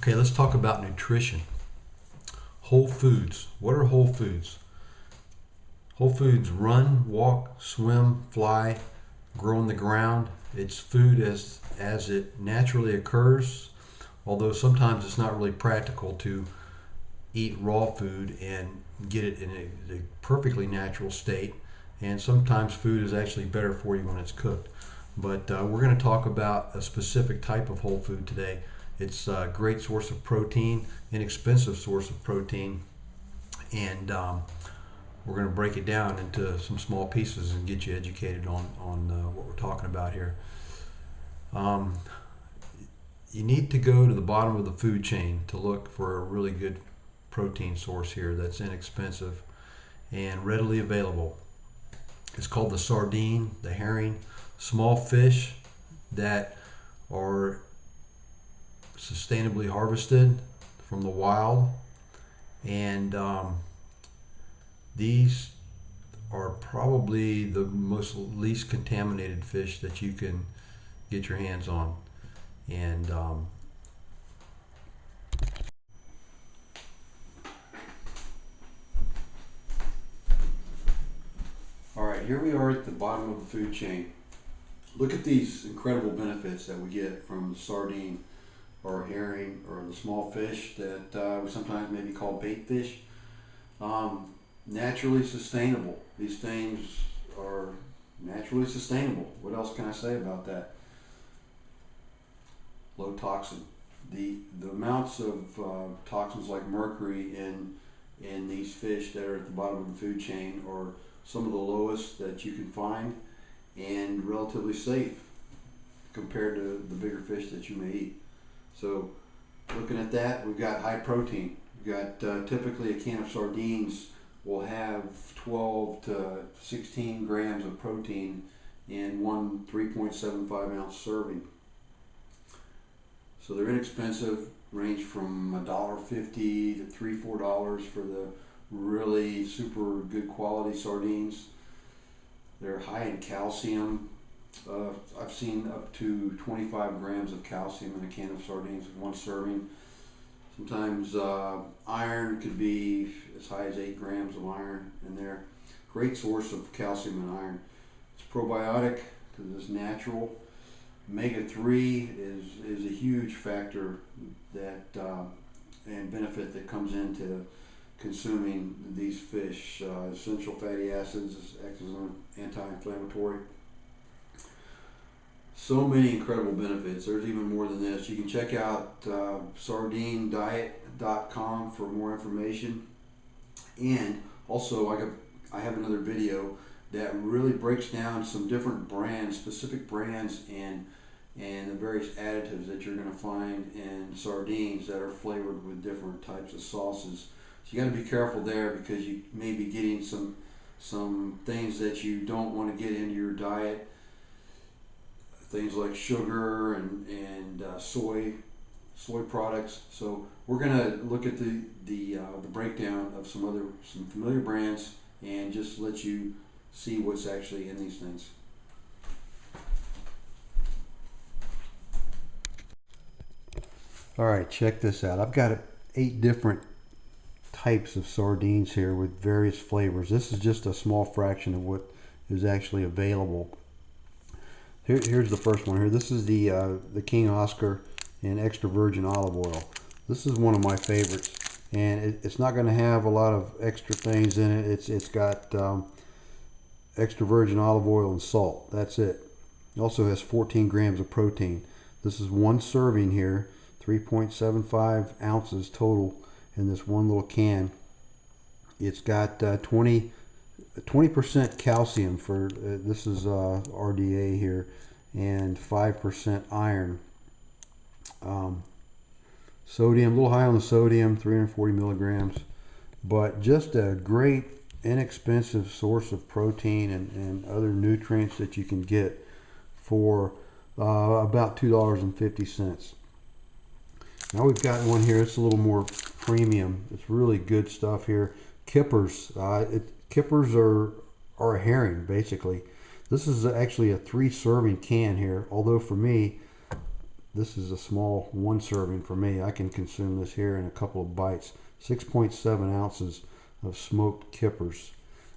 Okay, let's talk about nutrition. Whole foods. What are whole foods? Whole foods run, walk, swim, fly, grow in the ground. It's food as it naturally occurs, although sometimes it's not really practical to eat raw food and get it in a perfectly natural state. And sometimes food is actually better for you when it's cooked. But we're going to talk about a specific type of whole food today. It's a great source of protein, inexpensive source of protein, and we're going to break it down into some small pieces and get you educated on what we're talking about here. You need to go to the bottom of the food chain to look for a really good protein source here that's inexpensive and readily available. It's called the sardine, the herring, small fish that are sustainably harvested from the wild, and these are probably the least contaminated fish that you can get your hands on. And all right, here we are at the bottom of the food chain. Look at these incredible benefits that we get from the sardine or herring or the small fish that we sometimes maybe call bait fish. Naturally sustainable. These things are naturally sustainable. What else can I say about that? Low toxin. The amounts of toxins like mercury in these fish that are at the bottom of the food chain are some of the lowest that you can find, and relatively safe compared to the bigger fish that you may eat. So looking at that, we've got high protein. We've got typically a can of sardines will have 12 to 16 grams of protein in one 3.75 ounce serving. So they're inexpensive, range from $1.50 to $3-4 for the really super good quality sardines. They're high in calcium. I've seen up to 25 grams of calcium in a can of sardines in one serving. Sometimes iron could be as high as 8 grams of iron in there. Great source of calcium and iron. It's probiotic because it's natural. Omega-3 is a huge factor that and benefit that comes into consuming these fish. Essential fatty acids act as an anti-inflammatory. So many incredible benefits. There's even more than this. You can check out sardinediet.com for more information. And also I have another video that really breaks down some different brands, specific brands, and the various additives that you're going to find in sardines that are flavored with different types of sauces. So you got to be careful there because you may be getting some things that you don't want to get into your diet. Things like sugar and soy products. So we're going to look at the breakdown of some familiar brands and just let you see what's actually in these things. All right, check this out. I've got 8 different types of sardines here with various flavors. This is just a small fraction of what is actually available. Here's the first one here. This is the King Oscar in extra virgin olive oil. This is one of my favorites, and it's not going to have a lot of extra things in it. It's got extra virgin olive oil and salt. That's it. It also has 14 grams of protein. This is one serving here, 3.75 ounces total in this one little can. It's got 20% calcium for this is RDA here, and 5% iron. Sodium, a little high on the sodium, 340 milligrams, but just a great inexpensive source of protein and other nutrients that you can get for about $2.50. Now we've got one here. It's a little more premium. It's really good stuff here. Kippers. Kippers are a herring, basically. This is actually a 3-serving can here, although for me This is a small one serving for me. I can consume this here in a couple of bites. 6.7 ounces of smoked Kippers,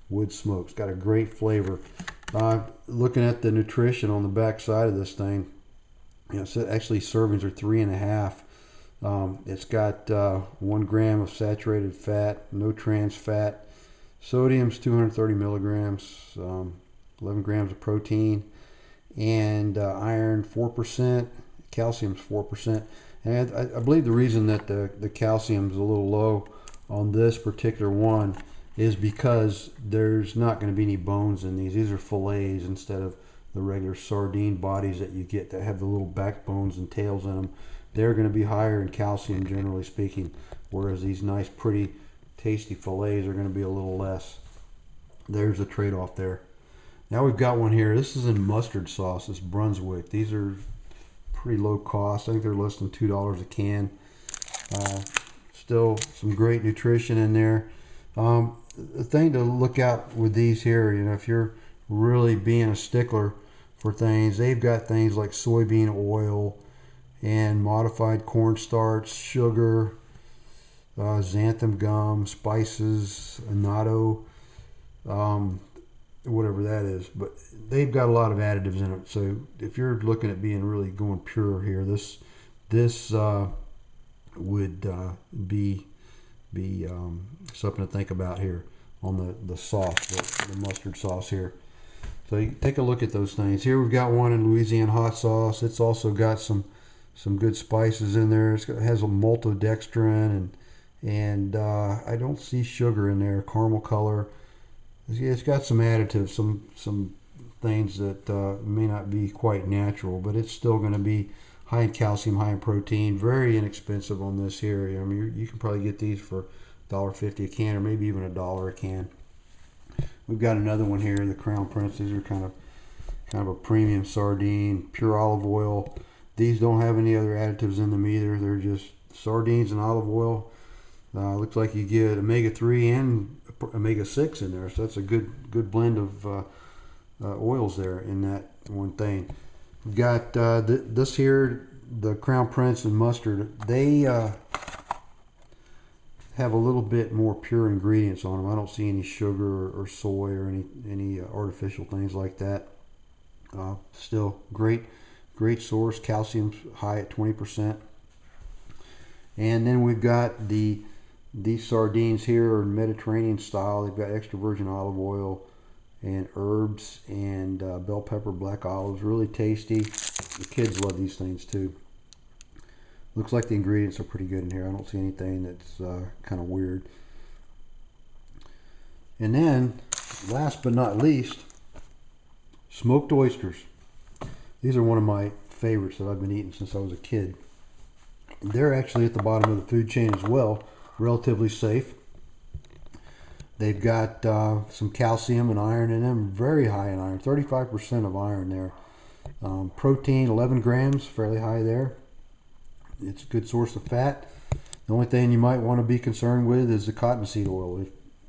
wood smokes. Got a great flavor. Looking at the nutrition on the back side of this thing, you know, so actually servings are 3.5. It's got 1 gram of saturated fat, no trans fat. Sodium's 230 milligrams, 11 grams of protein, and iron 4%, calcium's 4%. And I believe the reason that the calcium's a little low on this particular one is because there's not going to be any bones in these. These are fillets instead of the regular sardine bodies that you get that have the little backbones and tails in them. They're going to be higher in calcium, generally speaking, whereas these nice, pretty, tasty fillets are going to be a little less. There's a trade-off there. Now we've got one here. This is in mustard sauce. This Brunswick. These are pretty low cost. I think they're less than $2 a can. Still some great nutrition in there. The thing to look out with these here, you know, if you're really being a stickler for things, they've got things like soybean oil and modified cornstarch, sugar, xanthan gum, spices, annatto, whatever that is. But they've got a lot of additives in it. So if you're looking at being really going pure here, this would be something to think about here on the sauce, the mustard sauce here. So you take a look at those things. Here we've got one in Louisiana hot sauce. It's also got some good spices in there. It has a maltodextrin and I don't see sugar in there. Caramel color. It's got some additives, some things that may not be quite natural, but it's still going to be high in calcium, high in protein. Very inexpensive on this here. I mean, you can probably get these for $1.50 a can, or maybe even $1 a can. We've got another one here, the Crown Prince. These are kind of a premium sardine, pure olive oil. These don't have any other additives in them either. They're just sardines and olive oil. Looks like you get omega-3 and omega-6 in there, so that's a good blend of oils there in that one thing. We've got this here, the Crown Prince and mustard. They have a little bit more pure ingredients on them. I don't see any sugar or soy or any artificial things like that. Still great source. Calcium's high at 20%. And then we've got these sardines here are Mediterranean style. They've got extra virgin olive oil and herbs and bell pepper, black olives. Really tasty. The kids love these things too. Looks like the ingredients are pretty good in here. I don't see anything that's kind of weird. And then, last but not least, smoked oysters. These are one of my favorites that I've been eating since I was a kid. They're actually at the bottom of the food chain as well. Relatively safe. They've got some calcium and iron in them. Very high in iron. 35% of iron there. Protein, 11 grams. Fairly high there. It's a good source of fat. The only thing you might want to be concerned with is the cottonseed oil,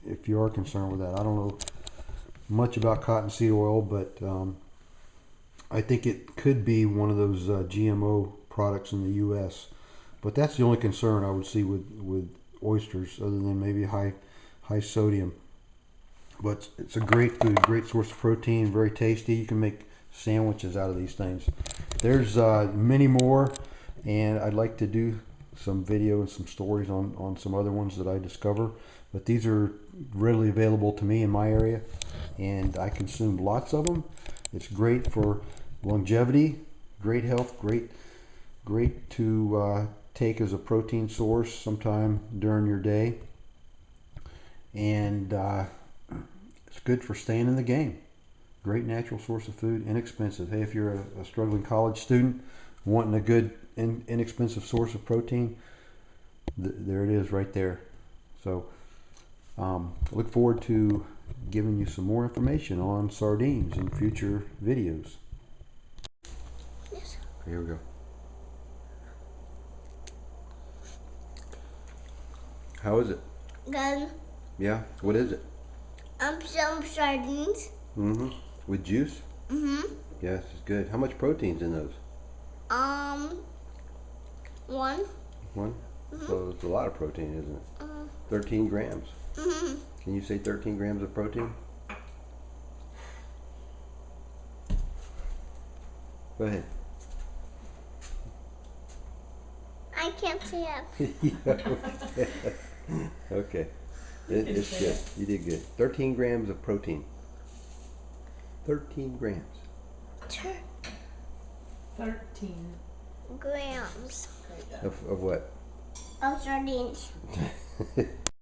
if you are concerned with that. I don't know much about cottonseed oil, but I think it could be one of those GMO products in the U.S. But that's the only concern I would see with oysters, other than maybe high sodium. But it's a great food, great source of protein, very tasty. You can make sandwiches out of these things. There's many more, and I'd like to do some video and some stories on some other ones that I discover. But these are readily available to me in my area, and I consume lots of them. It's great for longevity, great health, great to take as a protein source sometime during your day, and it's good for staying in the game. Great natural source of food, inexpensive. Hey, if you're a struggling college student wanting a good inexpensive source of protein, there it is right there. So look forward to giving you some more information on sardines in future videos. Yes. Here we go. How is it? Good. Yeah, what is it? Some sardines. With juice? Yes, it's good. How much protein's in those? 1. One? So it's a lot of protein, isn't it? 13 grams. Can you say 13 grams of protein? Go ahead. I can't say it. Yeah, okay. It's good. You did good. 13 grams of protein. 13 grams. 13. Grams Of what? of sardines.